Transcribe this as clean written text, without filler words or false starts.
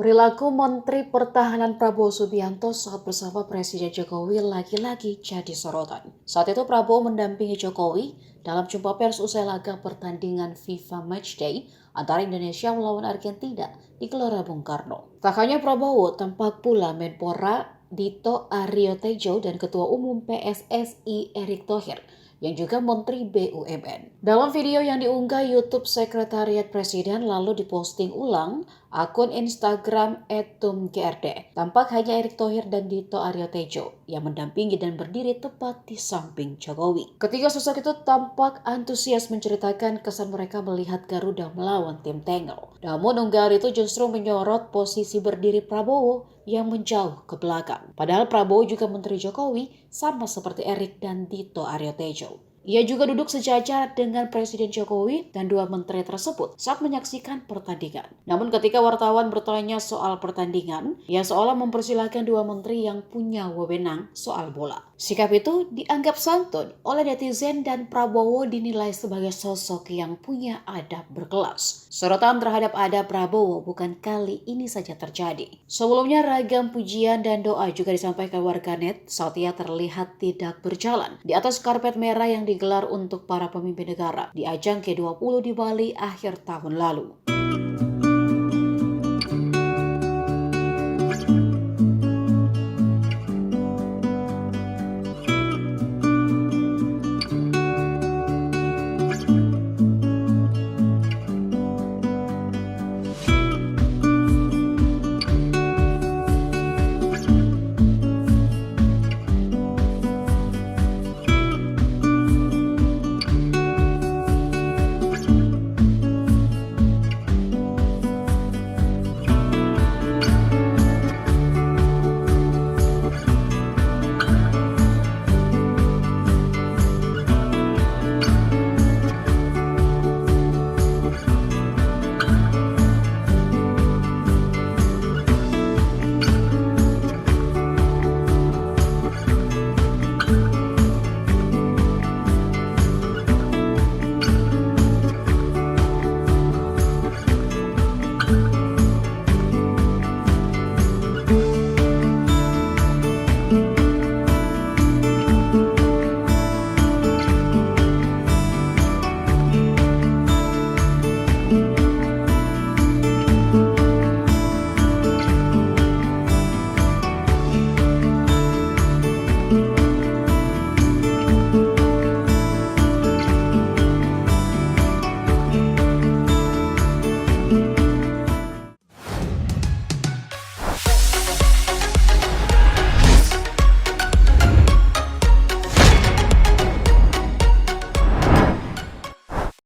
Perilaku Menteri Pertahanan Prabowo Subianto saat bersama Presiden Jokowi lagi-lagi jadi sorotan. Saat itu Prabowo mendampingi Jokowi dalam jumpa pers usai laga pertandingan FIFA Matchday antara Indonesia melawan Argentina di Gelora Bung Karno. Tak hanya Prabowo, tampak pula Menpora Dito Aryo Tejo dan Ketua Umum PSSI Erick Thohir yang juga Menteri BUMN. Dalam video yang diunggah YouTube Sekretariat Presiden lalu diposting ulang akun Instagram @tumgrd, tampak hanya Erick Thohir dan Dito Aryo Tejo yang mendampingi dan berdiri tepat di samping Jokowi. Ketiga sosok itu tampak antusias menceritakan kesan mereka melihat Garuda melawan tim Tengel. Namun unggahan itu justru menyorot posisi berdiri Prabowo yang menjauh ke belakang. Padahal Prabowo juga Menteri Jokowi sama seperti Erick dan Dito Aryo Tejo. Ia juga duduk sejajar dengan Presiden Jokowi dan dua menteri tersebut saat menyaksikan pertandingan. Namun ketika wartawan bertanya soal pertandingan, ia seolah mempersilahkan dua menteri yang punya wewenang soal bola. Sikap itu dianggap santun oleh netizen dan Prabowo dinilai sebagai sosok yang punya adab berkelas. Sorotan terhadap adab Prabowo bukan kali ini saja terjadi. Sebelumnya ragam pujian dan doa juga disampaikan warganet saat ia terlihat tidak berjalan di atas karpet merah yang digelar untuk para pemimpin negara di ajang G20 di Bali akhir tahun lalu.